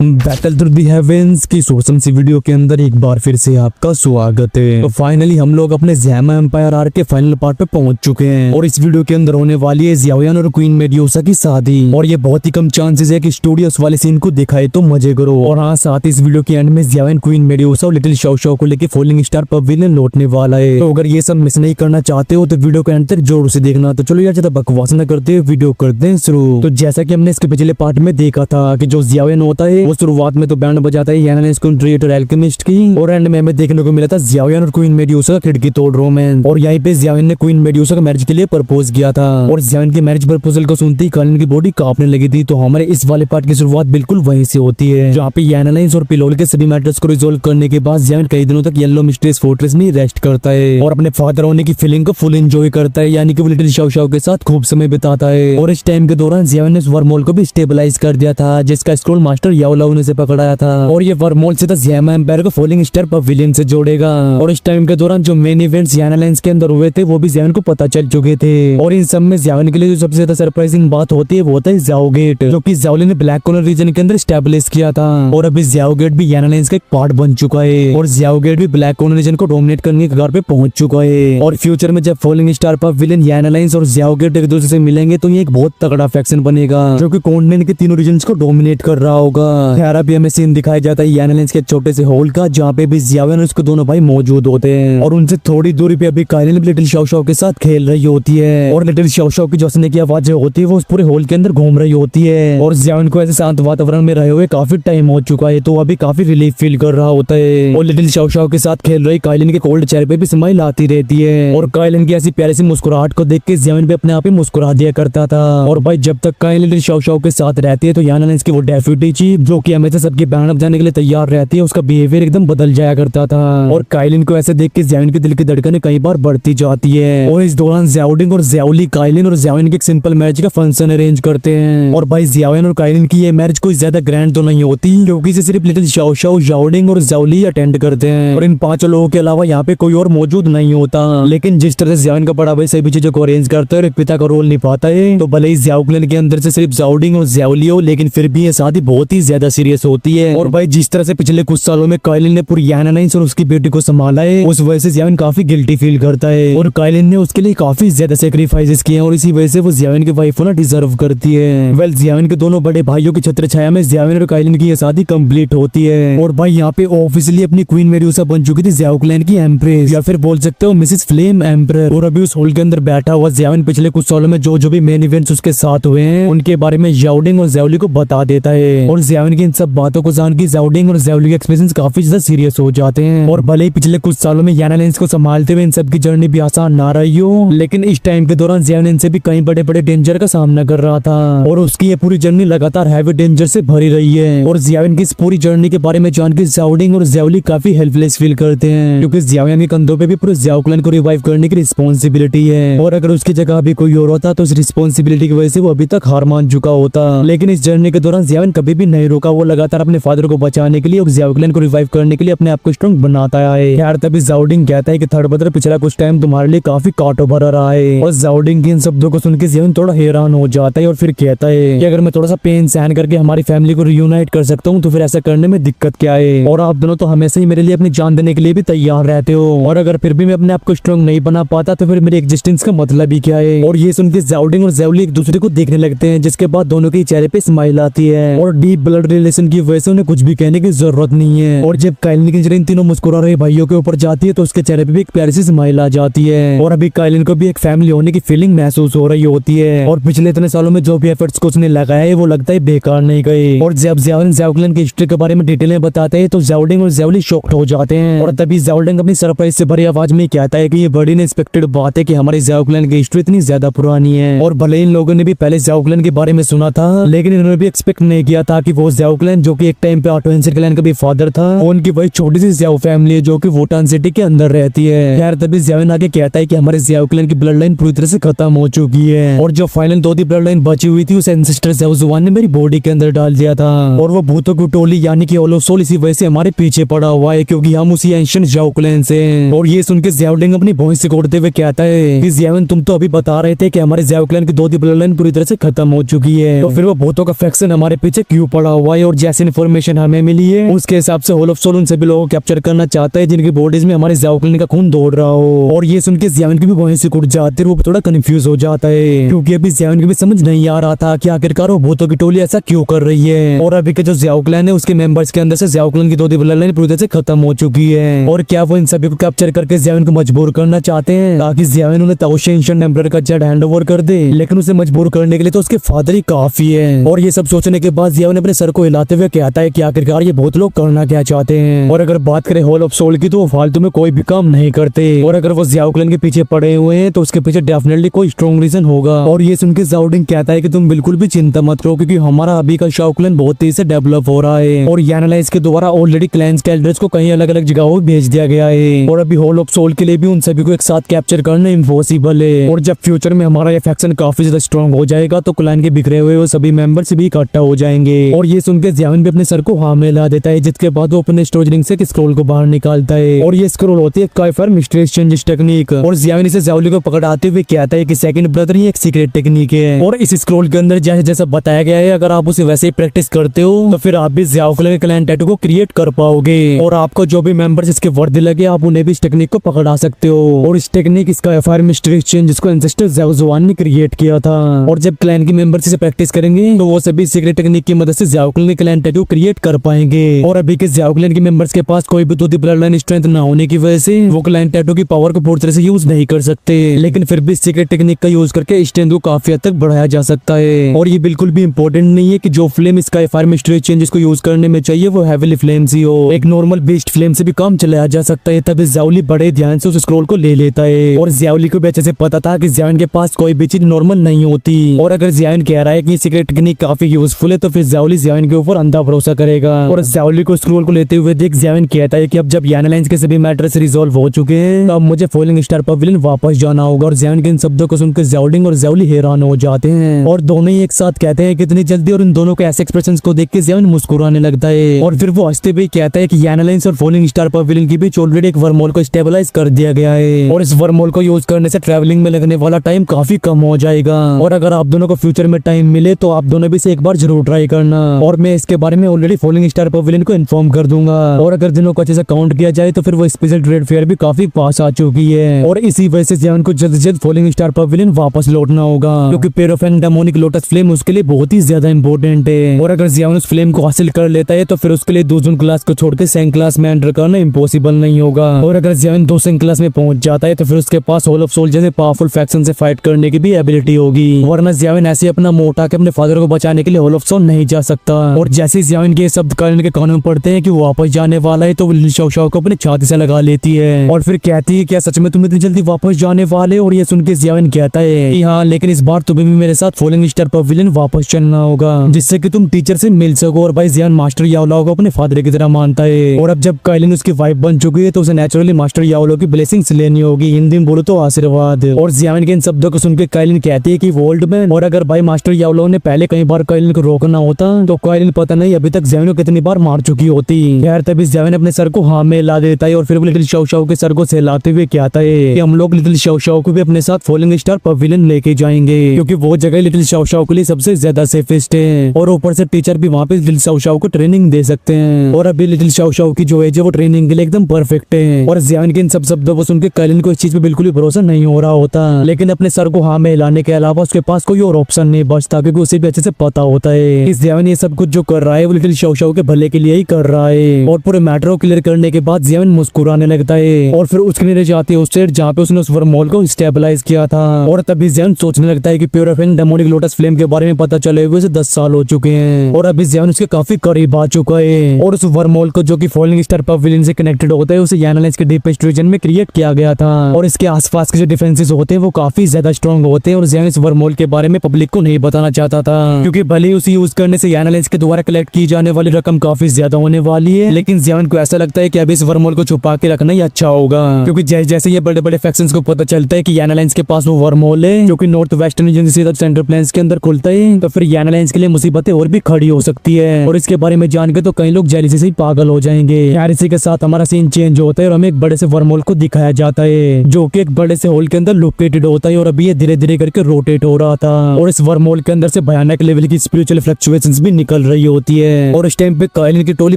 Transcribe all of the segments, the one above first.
Battle through the heavens की सोसम सी video के अंदर एक बार फिर से आपका स्वागत है। तो फाइनली हम लोग अपने ज़ैमा एम्पायर आर्क के फाइनल पार्ट पे पहुंच चुके हैं और इस वीडियो के अंदर होने वाली है ज़ियाओयान और क्वीन मेड्यूसा की शादी। और ये बहुत ही कम चांसेस है कि स्टूडियो उस वाले सीन को दिखाए तो मजे करो। और हाँ, साथ इस वीडियो के एंड में ज़ियाओयान, क्वीन मेड्यूसा और लिटिल शाओ शाओ को लेकर फॉलिंग स्टार पवेलियन लौटने वाला है। तो अगर ये सब मिस नहीं करना चाहते हो तो वीडियो के एंड तक जोर से देखना। तो चलो यार, ज्यादा बकवास न करते हुए वीडियो करते हैं शुरू। तो जैसा कि हमने इसके पिछले पार्ट में देखा था कि जो ज़ियाओयान होता है वो शुरुआत में तो बैंड बजाता है याना क्रिएटर एल्केमिस्ट की, और एंड में हमें देखने को मिला था ज़ियाओयान और क्वीन मेड्यूसा का खिड़की तोड़ रोमांस। और यहीं पे ज़ियाओयान ने क्वीन मेड्यूसा का मैरिज के लिए प्रपोज किया था और ज़ियाओयान के मैरिज प्रपोजल को सुनते ही कालिन की बॉडी कांपने लगी थी। तो हमारे इस वाले पार्ट की शुरुआत बिल्कुल वहीं से होती है, जहाँ पे यानालाइंस और पिलोल के सभी मैटर्स को रिजोल्व करने के बाद ज़ियाओयान कई दिनों तक येलो मिस्ट्रियस फोर्ट्रेस में रेस्ट करता है और अपने फादर होने की फीलिंग को फुल एंजॉय करता है, यानी कि वो लिटिल शाओ शाओ के साथ खूब समय बिताता है। और इस टाइम के दौरान ज़ियाओयान ने इस वर्महोल को भी स्टेबलाइज कर दिया था, जिसका स्क्रोल मास्टर याओ लाओ ने से पकड़ाया था। और ये वर्महोल से ज़ैमा एम्पायर को फॉलिंग स्टार पवेलियन से जोड़ेगा। और इस टाइम के दौरान जो मेन इवेंट्स यानालाइंस के अंदर हुए थे वो भी ज़ियाओयान को पता चल चुके थे। और इन सब में ज़ियाओयान के लिए जो सबसे ज्यादा सरप्राइजिंग बात होती है वो होता है ज़ाओ गेट, जो कि ज़ाओलिन ने ब्लैक कॉर्नर रीजन के अंदर स्टैब्लिश किया था। और अभी ज़ाओ गेट भी यानालाइंस का एक पार्ट बन चुका है और ज़ाओ गेट भी ब्लैक कॉर्नर रीजन को डोमिनेट करने के कगार पे पहुंच चुका है। और फ्यूचर में जब फॉलिंग स्टार पवेलियन, यानालाइंस और ज़ाओ गेट एक दूसरे से मिलेंगे तो ये एक बहुत तगड़ा फैक्शन बनेगा जो कि कॉन्टिनेंट के तीनों रीजन्स को डोमिनेट कर रहा होगा। खैर अभी हमें सीन दिखाया जाता है यानालाइंस के छोटे से हॉल का, जहाँ पे भी ज़ियाओयान और उसके दोनों भाई मौजूद होते हैं। और उनसे थोड़ी दूरी पे अभी काइलिन भी लिटिल शाओ शाओ के साथ खेल रही होती है और लिटिल शाओ शाओ की जो हंसने की आवाजें होती है वो उस पूरे हॉल के अंदर घूम रही होती है। और ज़ियाओयान को ऐसे शांत वातावरण में रहे हुए काफी टाइम हो चुका है, तो अभी काफी रिलीफ फील कर रहा होता है। और लिटिल शाओ शाओ के साथ खेल रही काइलिन के कोल्ड चेहरे पे भी स्माइल आती रहती है और काइलिन की ऐसी प्यारी सी मुस्कुराहट को देख के ज़ियाओयान भी अपने आप ही मुस्कुरा दिया करता था। और भाई जब तक काइलिन लिटिल शाओ शाओ के साथ रहती है तो यानालाइंस की वो डेप्यूटी चीफ, जो कि हमेशा सबकी बैंड बजाने के लिए तैयार रहती है, उसका बिहेवियर एकदम बदल जाया करता था। और काइलिन को ऐसे देख के ज़ियाओयान के दिल की धड़कनें कई बार बढ़ती जाती है। और इस दौरान ज़ाओडिंग और ज़ाओली काइलिन और ज़ियाओयान के एक सिंपल मैरिज का फंक्शन अरेंज करते हैं। और भाई ज़ियाओयान और काइलिन की ये मैरिज कोई ज्यादा ग्रैंड तो नहीं होती, क्योंकि इसे सिर्फ लिटिल शाओ शाओ, ज़ाओडिंग और ज़ाओली अटेंड करते हैं और इन पांचों लोगों के अलावा यहाँ पे कोई और मौजूद नहीं होता। लेकिन जिस तरह से ज़ियाओयान का बड़ा भाई सभी चीजों को अरेंज करता है और एक पिता का रोल निभाता है, तो भले ही ज़ाओ क्लैन के अंदर से सिर्फ ज़ाओडिंग और ज़ाओली हो, लेकिन फिर भी ये शादी बहुत ही ज्यादा सीरियस होती है। और भाई जिस तरह से पिछले कुछ सालों में काइलिन ने पूरी यानालाइंस और उसकी बेटी को संभाला है, उस वजह से ज़ियाओयान काफी गिल्टी फील करता है और काइलिन ने उसके लिए काफी ज्यादा सेक्रीफाइसेस किए हैं और इसी वजह से वो ज़ियाओयान की वाइफ होना डिजर्व करती है। वेल, ज़ियाओयान के दोनों बड़े भाइयों की छत्र छाया में ज़ियाओयान और काइलिन की ये शादी कंप्लीट होती है। और भाई यहाँ पे ऑफिशियली अपनी क्वीन मेड्यूसा बन चुकी थी ज़ाओ क्लैन की एम्प्रेस, या फिर बोल सकते हो मिसेस फ्लेम एम्परर। और अभी उस हॉल के अंदर बैठा हुआ ज़ियाओयान पिछले कुछ सालों में जो भी मेन इवेंट्स उसके साथ हुए हैं उनके बारे में ज़ाओडिंग और ज़ाओली को बता देता है। और ज़ियाओयान की इन सब बातों को जान के ज़ाओडिंग और ज़ाओली के एक्सप्रेशंस काफी ज्यादा सीरियस हो जाते हैं। और भले ही पिछले कुछ सालों में यानालाइंस को संभालते हुए इन सब की जर्नी भी आसान ना रही हो, लेकिन इस टाइम के दौरान ज़ियाओयान इनसे भी कई बड़े बड़े डेंजर का सामना कर रहा था और उसकी ये पूरी जर्नी लगातार हैवी डेंजर से भरी रही है। और ज़ियाओयान की इस पूरी जर्नी के बारे में जान के ज़ाओडिंग और ज़ाओली काफी हेल्पलेस फील करते हैं, क्योंकि ज़ियाओयान के कंधों पे भी पूरे ज़ाओ क्लैन को रिवाइव करने की रिस्पॉन्सिबिलिटी है। और अगर उसकी जगह भी कोई और होता तो इस रिस्पॉन्सिबिलिटी की वजह से वो अभी तक हार मान चुका होता। लेकिन इस जर्नी के दौरान ज़ियाओयान कभी भी नहीं रुका, वो लगातार अपने फादर को बचाने के लिए और ज़ाओ क्लैन को रिवाइव करने के लिए अपने आप को स्ट्रॉन्ग बनाता है। यार तभी ज़ाओडिंग कहता है कि थर्ड ब्रदर, पिछला कुछ टाइम तुम्हारे लिए काफी कांटों भरा रहा है। और ज़ाओडिंग के इन शब्दों को सुन के ज़ियाओयान थोड़ा हैरान हो जाता है और फिर कहता है कि अगर मैं थोड़ा सा पेन सहन करके हमारी फैमिली को रियूनाइट कर सकता हूँ तो फिर ऐसा करने में दिक्कत क्या है। और आप दोनों तो हमेशा ही मेरे लिए अपनी जान देने के लिए भी तैयार रहते हो, और अगर फिर भी मैं अपने आप को स्ट्रॉन्ग नहीं बना पाता तो फिर मेरी एग्जिस्टेंस का मतलब ही क्या है। और ये सुन के ज़ाओडिंग और ज़ाओली एक दूसरे को देखने लगते हैं, जिसके बाद दोनों के चेहरे पे स्माइल आती है और डीप ब्लड रिलेशन की वजह से उन्हें कुछ भी कहने की जरूरत नहीं है। और जब काइलिन की नजरें इन तीनों मुस्कुरा रहे भाइयों के ऊपर जाती है तो उसके चेहरे पे भी एक प्यारी सी स्माइल आ जाती है। और अभी काइलिन को भी एक फैमिली होने की फीलिंग महसूस हो रही होती है और पिछले इतने सालों में जो भी एफर्ट्स को उसने लगाया है वो लगता है बेकार नहीं गए। और जब ज़ियाओयान ज़ाओ क्लैन की हिस्ट्री के बारे में डिटेल में बताते हैं तो ज़ाओडिंग और ज़ाओली शॉक्ड हो जाते हैं। और तभी ज़ाओडिंग अपनी सरप्राइज से भरी आवाज में कहता है कि ये बड़ी अनएक्सपेक्टेड बात है कि हमारे ज़ाओ क्लैन की हिस्ट्री इतनी ज्यादा पुरानी है। और भले इन लोगों ने भी पहले ज़ाओ क्लैन के बारे में सुना था, लेकिन इन्होंने भी एक्सपेक्ट नहीं किया था कि वो ज़ाओ क्लैन, जो कि एक टाइम पे ऑटोएंसिर क्लैन का भी फादर था, उनकी वही छोटी सी ज़ाओ फैमिली है जो कि वोटान सिटी के अंदर रहती है। यार तभी ज़ाओयान आगे कहता है कि हमारे ज़ाओ क्लैन की ब्लड लाइन पूरी तरह से खत्म हो चुकी है और जो फाइनल दो दी ब्लड लाइन बची हुई थी उस एंसेस्टर ज़ाओ जुआन ने मेरी बॉडी के अंदर डाल दिया था और वो भूतों की टोली यानी कि ओलोसोल इसी वजह से हमारे पीछे पड़ा हुआ है, क्योंकि हम उसी एंशिएंट ज़ाओ क्लैन से हैं। और ये सुन के ज़ाओडिंग अपनी भौंस सिकोड़ते हुए कहता है कि ज़ियाओयान तुम तो अभी बता रहे थे कि हमारे ज़ाओ क्लैन की दो दी ब्लड लाइन पूरी तरह से खत्म हो चुकी है, तो फिर वो भूतों का फैक्शन हमारे पीछे क्यों पड़ा हुआ है। और जैसी इन्फॉर्मेशन हमें मिली है उसके हिसाब से होल ऑफ सोल उन सभी लोगों को कैप्चर करना चाहता है जिनकी बॉडीज में हमारे ज़ियाओ क्लैन का खून दौड़ रहा हो। और ये सुन के ज़ियाओन की भी वहीं से उठ जाती है, वो थोड़ा कंफ्यूज हो जाता है क्योंकि अभी ज़ियाओन की भी समझ नहीं आ रहा था कि आखिरकार वो भूतों की टोली ऐसा क्यों कर रही है। और अभी के जो ज़ियाओ क्लैन है उसके मेंबर्स के अंदर से ज़ियाओ क्लैन की दो ब्लड लाइन पूरी तरह से खत्म हो चुकी है। और क्या वो इन सभी को कैप्चर करके ज़ियाओन को मजबूर करना चाहते हैं ताकि ज़ियाओन उन्हें ताओ शे एंशिएंट एम्परर का जेड हैंड ओवर कर दे। लेकिन उसे मजबूर करने के लिए तो उसके फादर ही काफी है। और ये सब सोचने के बाद ज़ियाओन अपने सर को हिलाते हुए कहता है कि आखिरकार ये बहुत लोग करना क्या चाहते हैं। और अगर बात करें होल ऑफ सोल की तो वो फालतू में कोई भी काम नहीं करते। और अगर वो ज़ियाओ क्लैन के पीछे पड़े हुए हैं तो उसके पीछे डेफिनेटली कोई स्ट्रॉन्ग रीजन होगा। और ये सुन के ज़ाओ डिंग कहता है कि तुम बिल्कुल भी चिंता मत करो क्योंकि हमारा अभी का शाओ क्लैन बहुत तेजी से डेवलप हो रहा है। और यानालाइज के द्वारा ऑलरेडी क्लैंस के एल्डर्स को कई अलग अलग जगहों पे भेज दिया गया है। और अभी होल ऑफ सोल के लिए भी उन सभी को एक साथ कैप्चर करना इम्पॉसिबल है। और जब फ्यूचर में हमारा ये फैक्शन काफी ज्यादा स्ट्रॉन्ग हो जाएगा तो क्लैन के बिखरे हुए वो सभी मेंबर्स भी इकट्ठा हो जाएंगे। और ये सुन के ज़ियाओन भी अपने सर को हाँ में ला देता है जिसके बाद वो अपने स्टोरेज रिंग से एक स्क्रॉल को बाहर निकालता है। और ये स्क्रॉल होती है काइफर मिस्ट्रियस चेंजेस टेक्निक। और ज़ियाओन इसे ज़ाओली को पकड़ाते हुए कहता है कि सेकंड ब्रदर ही एक सीक्रेट टेक्निक है। और इस स्क्रॉल के अंदर जैसे जैसा बताया गया है अगर आप उसे वैसे ही प्रैक्टिस करते हो तो फिर आप भी ज़ाओ क्लैन के क्लैन टैटू को क्रिएट कर पाओगे। और आपको जो भी मेंबर्स इसके वर्दी लगे आप उन्हें भी इस टेक्निक को पकड़ा सकते हो। और इस टेक्निक इसका एफआईआर मिस्ट्रियस चेंज जिसको एंसेस्टर ज़ाओ जुआन ने क्रिएट किया था। और जब क्लैन के मेंबर्स इसे प्रैक्टिस करेंगे तो वो सभी सीक्रेट टेक्निक की मदद से ज़ाओ क्लैन के क्लैन टैटू क्रिएट कर पाएंगे। और अभी के ज़ाओ क्लैन के मेंबर्स के पास कोई भी दूसरी ब्लड लाइन स्ट्रेंथ ना होने की वजह से वो क्लैन टैटू की पावर को पूरी तरह से यूज नहीं कर सकते। लेकिन फिर भी सीक्रेट टेक्निक का यूज करके स्ट्रेंथ को काफी हद तक बढ़ाया जा सकता है। और ये बिल्कुल भी इंपॉर्टेंट नहीं है कि जो फ्लेम इसका एफआईआर मिस्ट्रियस चेंज इसको यूज करने में चाहिए वो हेवीली फ्लेम ही हो। एक नॉर्मल बेस्ड फ्लेम से भी काम चलाया जा सकता है। तभी ज़ाओली बड़े ध्यान से उस स्क्रॉल को ले लेता है। और ज़ाओली को भी अच्छे से पता था कि ज़ियाओन के पास कोई भी चीज नॉर्मल नहीं होती। और अगर ज़ियाओन कह रहा है कि सीक्रेट टेक्निक काफी यूजफुल है तो फिर ज़ाओली ज़ियाओन के ऊपर अंधा भरोसा करेगा। और ज़ाओली को स्क्रॉल को लेते हुए देख ज़ियाओन कहता है कि अब जब यानालाइंस के सभी मैटर्स रिजॉल्व हो चुके हैं तो अब मुझे फॉलिंग स्टार पवेलियन वापस जाना होगा। और ज़ियाओन के इन शब्दों को सुनकर ज़ाओ डिंग और ज़ाओली हैरान हो जाते हैं और दोनों ही एक साथ कहते हैं कितनी जल्दी। और इन दोनों के ऐसे एक्सप्रेशंस को देख के ज़ियाओन मुस्कुराने लगता है। और फिर वो हंसते हुए कहता है कि यानालाइंस और फॉलिंग स्टार पवेलियन की बीच ऑलरेडी एक वर्महोल को स्टेबलाइज कर दिया गया है। और इस वर्महोल को यूज करने से ट्रैवलिंग में लगने वाला टाइम काफी कम हो जाएगा। और अगर आप दोनों को फ्यूचर में टाइम मिले तो आप दोनों भी से एक बार जरूर ट्राई करना। और मैं इसके बारे में ऑलरेडी फॉलिंग स्टार पवेलियन को इन्फॉर्म कर दूंगा। और अगर दिनों को अच्छे से काउंट किया जाए तो फिर वो स्पेशल ट्रेड फेयर भी काफी पास आ चुकी है। और इसी वजह से ज़ियाओन को जल्द से जल्द फॉलिंग स्टार पवेलियन वापस लौटना होगा क्योंकि pair of an demonic lotus flame उसके लिए बहुत ही ज्यादा इंपॉर्टेंट है। और अगर ज़ियाओन उस फ्लेम को हासिल कर लेता है तो फिर उसके लिए दूसरी क्लास को छोड़कर सेकंड क्लास में एंटर करना इम्पॉसिबल नहीं होगा। और अगर ज़ियाओन दूसरी क्लास में पहुंच जाता है तो फिर उसके पास होल ऑफ सोल जैसे पावरफुल फैक्शन से फाइट करने की भी एबिलिटी होगी। वरना ज़ियाओन ऐसे अपना मोटा के अपने फादर को बचाने के लिए होल ऑफ सोल नहीं जा सकता। और जैसे ज़ियाओन के शब्द क्लैन के कानों में पड़ते हैं कि वो वापस जाने वाला है तो वो लिटिल शाओ शाओ को अपने छाती से लगा लेती है और फिर कहती है क्या सच में तुम इतनी जल्दी वापस जाने वाले। और ये सुन के ज़ियाओन कहता है कि हाँ लेकिन इस बार तुम्हें भी मेरे साथ फॉलिंग स्टार पवेलियन वापस चलना होगा जिससे कि तुम टीचर से मिल सको। और भाई ज़ियाओन मास्टर याओलाओ को अपने फादर की तरह मानता है। और अब जब काइलिन उसकी वाइफ बन चुकी है तो उसे नेचुरली मास्टर याओलाओ की ब्लेसिंग्स लेनी होगी, हिंदी में बोलो तो आशीर्वाद। और ज़ियाओन के इन शब्दों को सुनकर काइलिन कहती है कि वो ओल्ड मैन। और अगर भाई मास्टर याओलाओ ने पहले कई बार काइलिन को रोकना होता तो काइलिन पता नहीं अभी तक ज़ियाओन को कितनी बार मार चुकी होती। खैर तभी ज़ियाओन अपने सर को हाँ में ला देता है और फिर वो लिटिल शाओ शाओ के सर को सहलाते हुए कहता है कि हम लोग लिटिल शाओ शाओ को भी अपने साथ फॉलिंग स्टार पवेलियन लेके जाएंगे क्योंकि वो जगह लिटिल शाओ शाओ के लिए सबसे ज्यादा सेफेस्ट है। और ऊपर से टीचर भी वहाँ पे लिटिल शाओ शाओ को ट्रेनिंग दे सकते हैं। और अभी लिटिल शाओ शाओ की जो एज है वो ट्रेनिंग के लिए एकदम परफेक्ट है। और ज़ियाओन के इन सब शब्दों को सुनकर काइलिन को इस चीज पे बिल्कुल भी भरोसा नहीं हो रहा होता लेकिन अपने सर को हाँ में हिलाने के अलावा उसके पास कोई और ऑप्शन नहीं बचता क्योंकि उसे भी अच्छे से पता होता है कि ज़ियाओन ये सब कुछ जो कर रहा है वो लिटिल शाओ शाओ के भले के लिए ही कर रहा है। और पूरे मैटर को क्लियर करने के बाद ज़ियाओन मुस्कुराने लगता है और फिर उसके ले जाती है उस स्टेट जहाँ पे उसने उस वर्महोल को स्टेबलाइज किया था। और तभी ज़ियाओन सोचने लगता है कि pure of an demonic lotus flame के बारे में पता चले हुए 10 साल हो चुके हैं और अभी ज़ियाओन उसके काफी करीब आ चुका है। और उस वर्महोल को जो कि फॉलिंग स्टार पवेलियन से कनेक्टेड होता है उसे यानालाइंस के डीपेस्ट रीजन में क्रिएट किया गया था। और इसके आसपास के जो डिफेंसेस होते हैं वो काफी ज्यादा स्ट्रॉन्ग होते हैं और ज़ियाओन इस वर्महोल के बारे में पब्लिक को नहीं बताना चाहता था क्योंकि भले ही उसे यूज करने से यानालाइंस के द्वारा कलेक्ट की जाने वाली रकम काफी ज्यादा होने वाली है लेकिन ज़ियाओन को ऐसा लगता है कि अभी इस वर्महोल को छुपा के रखना ही अच्छा होगा क्योंकि जैसे जैसे ये बड़े बड़े फैक्शंस को पता चलता है कि यानालाइंस के पास वो वर्महोल है जो कि नॉर्थ वेस्टर्न रीजन से सेंट्रल प्लेन्स के अंदर खुलता है तो फिर यानालाइंस के लिए मुसीबतें और भी खड़ी हो सकती है। और इसके बारे में जान के तो कई लोग जेलसी से ही पागल हो जाएंगे। यार इसी के साथ हमारा सीन चेंज होता है और हमें एक बड़े से वर्महोल को दिखाया जाता है जो कि एक बड़े से होल के अंदर लोकेटेड होता है और अभी ये धीरे धीरे करके रोटेट हो रहा था। और इस वर्महोल के अंदर से भयानक लेवल की स्पिरिचुअल फ्लक्चुएशंस भी निकल रही रही होती है। और इस टाइम पे काइलिन की टोली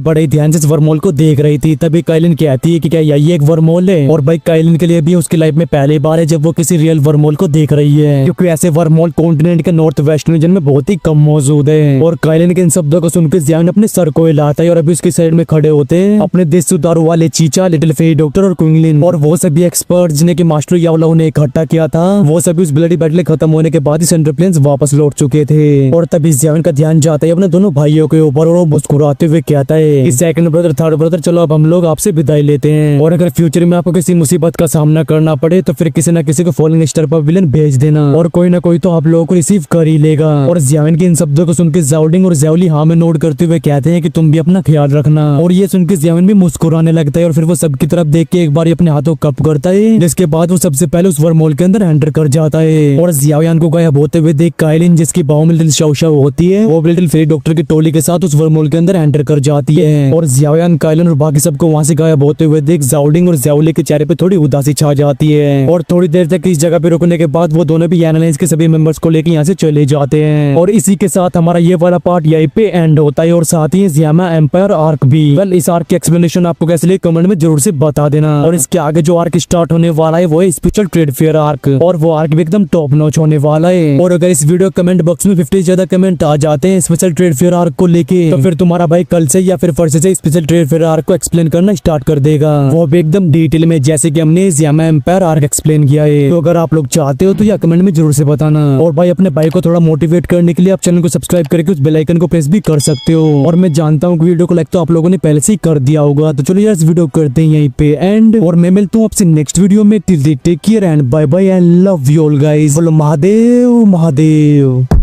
बड़े ध्यान से इस वर्महोल को देख रही थी। तभी काइलिन कहती है कि क्या यही एक वर्महोल है। और भाई काइलिन के लिए भी उसकी लाइफ में पहली बार है जब वो किसी रियल वर्महोल को देख रही है, क्योंकि ऐसे वर्महोल कॉन्टिनेंट के नॉर्थ वेस्ट रीजन में बहुत ही कम मौजूद है। और काइलिन के इन शब्दों को सुनकर ज़ियाओयान अपने सर को हिलाता है और अभी उसकी साइड में खड़े होते हैं अपने देश सुधारू वाले चीचा, लिटिल फेरी डॉक्टर और क्विंगलिन। और वो सभी एक्सपर्ट जिन्हें कि मास्टर याओलाओ ने इकट्ठा किया था, वो सभी उस ब्लडी बैटल खत्म होने के बाद ही सेंट्रल प्लेन्स वापस लौट चुके थे। और तभी ज़ियाओयान का ध्यान जाता है अपने दोनों भाइयों के ऊपर और वो मुस्कुराते हुए कहता है कि सेकंड ब्रदर, थर्ड ब्रदर, चलो अब हम लोग आपसे विदाई लेते हैं। और अगर फ्यूचर में आपको किसी मुसीबत का सामना करना पड़े तो फिर किसी न किसी को फॉलिंग स्टार पर विलन भेज देना और कोई ना कोई तो आप लोगों को रिसीव कर ही लेगा। और ज़ियाओयान के इन शब्दों को सुनकर ज़ाओडिंग और ज़ाओली हाँ में नोट करते हुए कहते हैं कि तुम भी अपना ख्याल रखना। और ये सुनकर ज़ियाओयान भी मुस्कुराने लगता है और फिर वो सबकी तरफ देख के एक बार अपने हाथों कप करता है, जिसके बाद वो सबसे पहले उस वर्महोल के अंदर एंटर कर जाता है। और ज़ियाओयान को गायब होते हुए देख काइलिन, जिसकी बाहों में लिटिल शाओशाओ होती है, वो लिटिल फेरी डॉक्टर की टोली के साथ उस वर्महोल के अंदर एंटर कर जाती है। और ज़ियाओयान, काइलिन और बाकी सबको वहां से गायब होते हुए देख ज़ाओडिंग और ज़ाओली के चेहरे पे थोड़ी उदासी छा जाती है। और थोड़ी देर तक इस जगह पे रुकने के बाद वो दोनों भी एनालाइज के सभी मेंबर्स को लेकर यहाँ से चले जाते हैं। और इसी के साथ हमारा ये वाला पार्ट यहीं पे एंड होता है और साथ ही ज़ियामा एम्पायर आर्क भी। वेल, इस आर्क की एक्सप्लेनेशन आपको कैसे लगी कमेंट में जरूर से बता देना। और इसके आगे जो आर्क स्टार्ट होने वाला है वो है स्पेशल ट्रेड फेयर आर्क, और वो आर्क भी एकदम टॉप नॉच होने वाला है। और अगर इस वीडियो कमेंट बॉक्स में 50 से ज्यादा कमेंट आ जाते हैं स्पेशल ट्रेड फेयर आर्क को लेके, तो फिर तुम्हारा भाई कल से या फिर फर्स्ट से स्पेशल ट्रेड फेयर आर्क को एक्सप्लेन करना स्टार्ट कर देगा, वो भी एकदम डिटेल में, जैसे कि हमने ज़ियामा एम्पायर आर्क एक्सप्लेन किया है। तो अगर आप लोग चाहते हो तो या कमेंट में जरूर से बताना। और भाई अपने भाई को थोड़ा मोटिवेट करने के लिए आप चैनल को सब्सक्राइब करके उस बेल आइकन को प्रेस भी कर सकते हो। और मैं जानता हूँ कि वीडियो को लाइक तो आप लोगों ने पहले से ही कर दिया होगा। तो चलो यार इस वीडियो करते हैं यहीं पे एंड, और मैं मिलता हूँ आपसे नेक्स्ट वीडियो में। Till then take care and bye bye and love you all guys. बोलो महादेव महादेव।